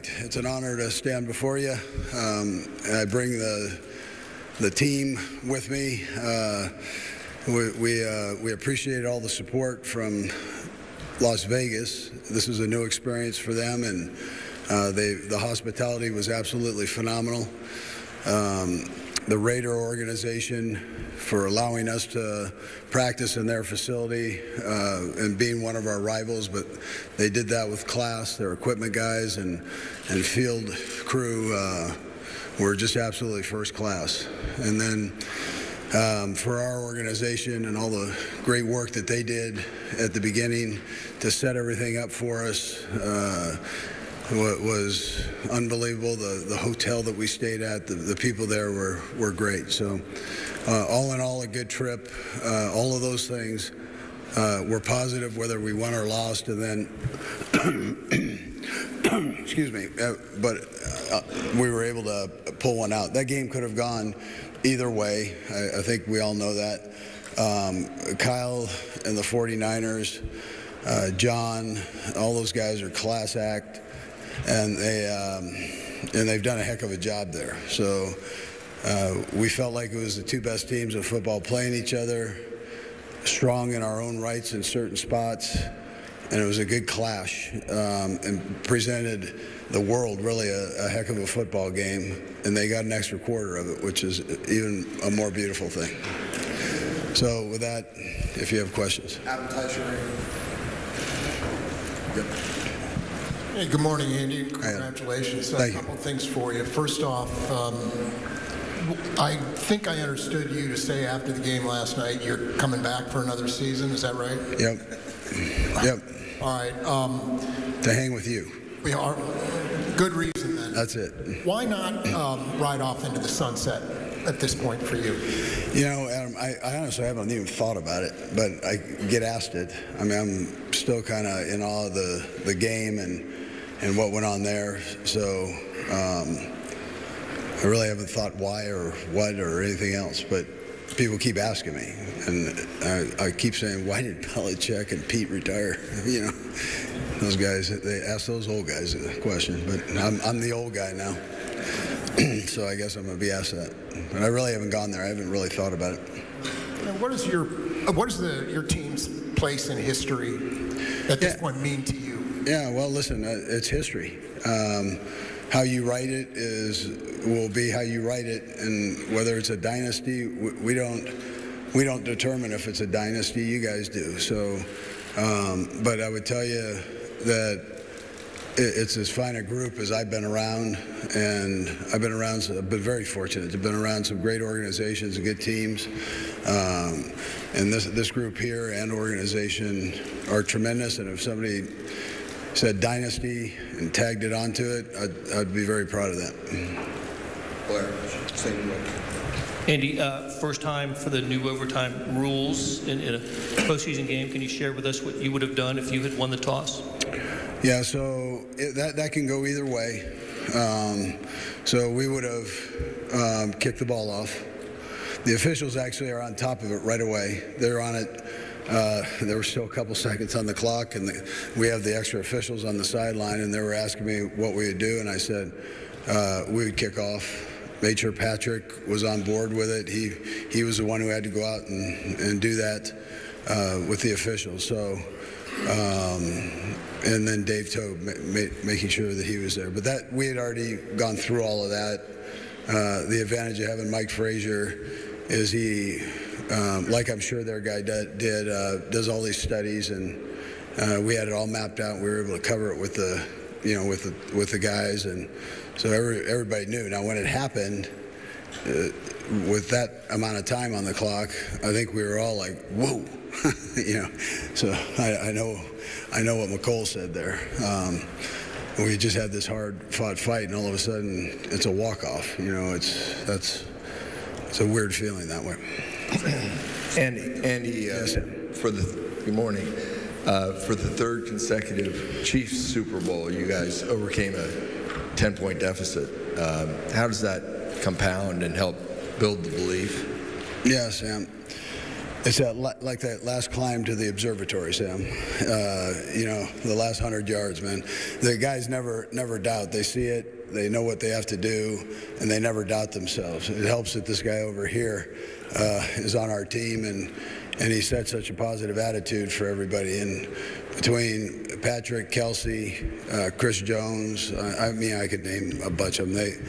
tonight. It's an honor to stand before you. I bring the team with me. We appreciate all the support from Las Vegas. This is a new experience for them, and the hospitality was absolutely phenomenal. The Raider organization for allowing us to practice in their facility and being one of our rivals, but they did that with class. Their equipment guys and field crew were just absolutely first class. And then for our organization and all the great work that they did at the beginning to set everything up for us, was unbelievable. The hotel that we stayed at, the people there were great. So all in all, a good trip. All of those things were positive, whether we won or lost. And then, excuse me, but we were able to pull one out. That game could have gone either way. I think we all know that. Kyle and the 49ers, John, all those guys are class act. And they've done a heck of a job there. So we felt like it was the two best teams of football playing each other, strong in our own rights in certain spots, and it was a good clash and presented the world really a heck of a football game. And they got an extra quarter of it, which is even a more beautiful thing. So with that, if you have questions. Appetizer. Yep. Hey, good morning, Andy. Congratulations. A couple of things for you. First off, I think I understood you to say after the game last night you're coming back for another season. Is that right? Yep. All right. To hang with you. We are. Good reason then. That's it. Why not ride off into the sunset at this point for you? You know, Adam, I honestly haven't even thought about it, but I get asked it. I mean, I'm still kind of in awe of the game and what went on there. So I really haven't thought why or what or anything else, but people keep asking me. And I keep saying, why did Belichick and Pete retire? You know, those guys, they ask those old guys the question. But I'm the old guy now. So I guess I'm going to be asked that. But I really haven't gone there. I haven't really thought about it. And what is your team's place in history at this point mean to you? Yeah, well, listen, it's history. How you write it will be how you write it, and whether it's a dynasty, we don't determine if it's a dynasty. You guys do. So, but I would tell you that it's as fine a group as I've been around, and I've been very fortunate to have been around some great organizations and good teams. And this group here and organization are tremendous, and if somebody said dynasty and tagged it onto it, I'd be very proud of that. Blair, same way. Andy, first time for the new overtime rules in a postseason game. Can you share with us what you would have done if you had won the toss? Yeah, so that can go either way. So we would have kicked the ball off. The officials actually are on top of it right away. They're on it. There were still a couple seconds on the clock, and we have the extra officials on the sideline, and they were asking me what we would do, and I said we would kick off. Made sure Patrick was on board with it. He was the one who had to go out and do that with the officials. So, and then Dave Tobe making sure that he was there. But that we had already gone through all of that. The advantage of having Mike Frazier is he, like I'm sure their guy does all these studies, and we had it all mapped out. We were able to cover it with the guys, and so everybody knew. Now, when it happened, with that amount of time on the clock, I think we were all like, "Whoa," you know. So I know what McCole said there. We just had this hard-fought fight, and all of a sudden, it's a walk-off. You know, it's a weird feeling that way. Andy, yes, good morning. For the third consecutive Chiefs Super Bowl, you guys overcame a 10-point deficit. How does that compound and help build the belief? Yeah, Sam. It's like that last climb to the observatory, Sam. The last 100 yards, man. The guys never doubt. They see it, they know what they have to do, and they never doubt themselves. It helps that this guy over here is on our team, and he set such a positive attitude for everybody. And between Patrick, Kelsey, Chris Jones, I could name a bunch of them.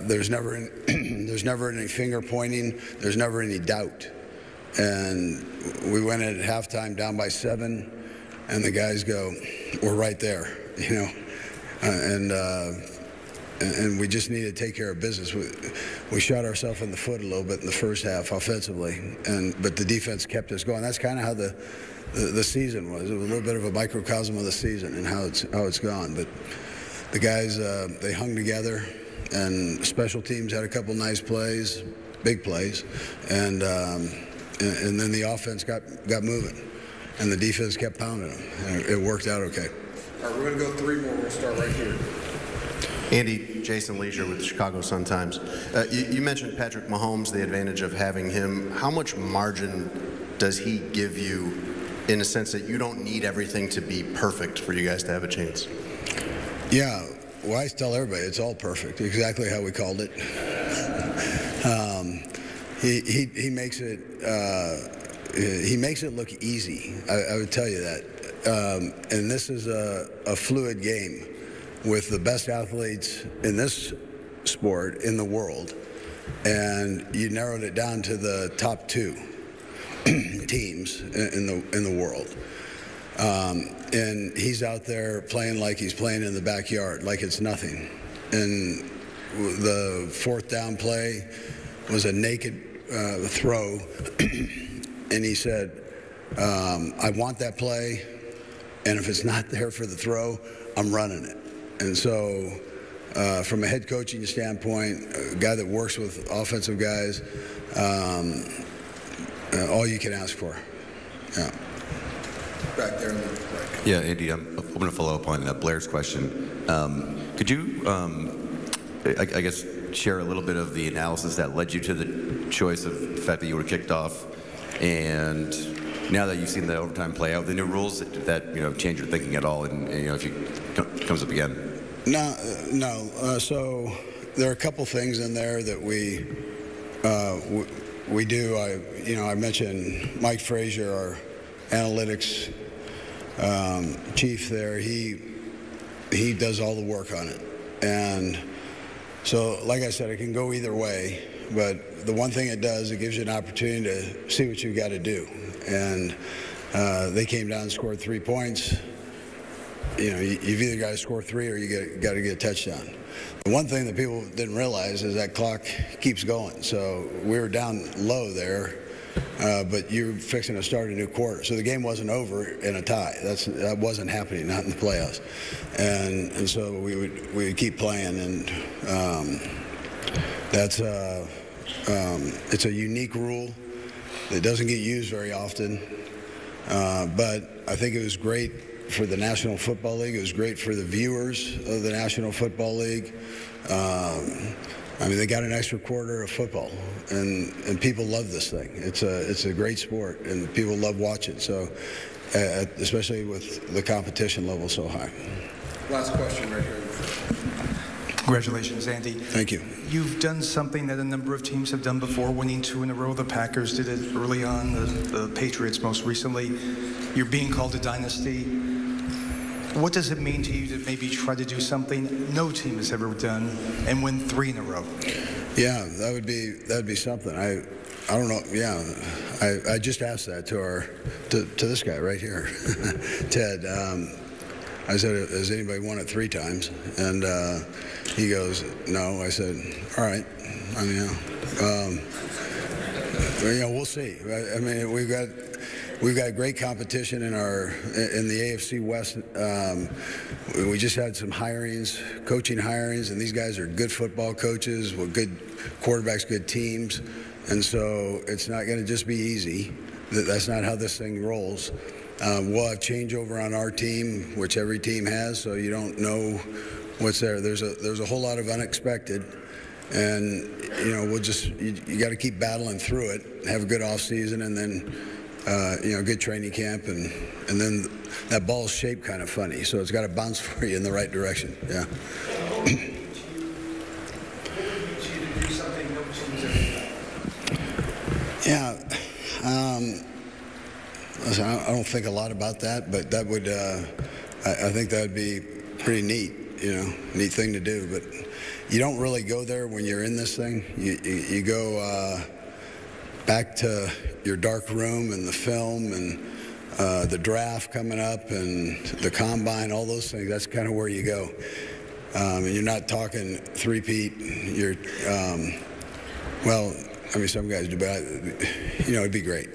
There's never any finger pointing. There's never any doubt. And we went in at halftime down by 7, and the guys go, "We're right there," and we just need to take care of business. We shot ourselves in the foot a little bit in the first half offensively, but the defense kept us going. That's kind of how the season was. It was a little bit of a microcosm of the season and how it's gone. But the guys, they hung together, and special teams had a couple nice plays, big plays, and then the offense got moving, and the defense kept pounding them, and it worked out okay. All right, we're going to go 3 more. We'll start right here. Andy, Jason Leisure with the Chicago Sun-Times. You mentioned Patrick Mahomes, the advantage of having him. How much margin does he give you in a sense that you don't need everything to be perfect for you guys to have a chance? Yeah, well, I tell everybody it's all perfect, exactly how we called it. He makes it look easy. I would tell you that. And this is a fluid game with the best athletes in this sport in the world, and you narrowed it down to the top 2 teams in the world. And he's out there playing like he's playing in the backyard, like it's nothing. And the 4th down play was a naked throw, and he said, "I want that play, and if it's not there for the throw, I'm running it." And so from a head coaching standpoint, a guy that works with offensive guys, all you can ask for. Yeah. Back there in the right. Yeah, Andy, I'm going to follow up on Blair's question. Could you, I guess, share a little bit of the analysis that led you to the choice of the fact that you were kicked off, and now that you've seen the overtime play out, the new rules that change your thinking at all, and if it comes up again? No. So there are a couple things in there that we do. I mentioned Mike Frazier, our analytics chief there. He does all the work on it, and so like I said, it can go either way. But the one thing it does, it gives you an opportunity to see what you've got to do. And they came down and scored 3 points. You've either got to score 3 or you got to get a touchdown. The one thing that people didn't realize is that clock keeps going. So we were down low there, but you're fixing to start a new quarter. So the game wasn't over in a tie. That wasn't happening, not in the playoffs. And so we would keep playing, and it's a unique rule that doesn't get used very often. But I think it was great for the National Football League. It was great for the viewers of the National Football League. They got an extra quarter of football, and people love this thing. It's a great sport, and people love watching. So, especially with the competition level so high. Last question right here. Congratulations, Andy. Thank you. You've done something that a number of teams have done before, winning 2 in a row. The Packers did it early on, the Patriots most recently. You're being called a dynasty. What does it mean to you to maybe try to do something no team has ever done and win 3 in a row? Yeah, that'd be something. I don't know. Yeah, I just asked that to this guy right here, Ted. I said, has anybody won it 3 times? And he goes, no. I said, all right. We'll see. We've got great competition in the AFC West. We just had some coaching hirings, and these guys are good football coaches with good quarterbacks, good teams, and so it's not going to just be easy. That's not how this thing rolls. We'll have changeover on our team, which every team has, so you don't know what's there. There's a whole lot of unexpected, and you got to keep battling through it, have a good off season, and then good training camp, and then that ball's shaped kind of funny, so it's got to bounce for you in the right direction. Yeah. Yeah. Listen, I don't think a lot about that, but that would, I think that would be pretty neat, neat thing to do. But you don't really go there when you're in this thing. You go back to your dark room and the film and the draft coming up and the combine, all those things. That's kind of where you go. And you're not talking three-peat. You're, some guys do, but it'd be great.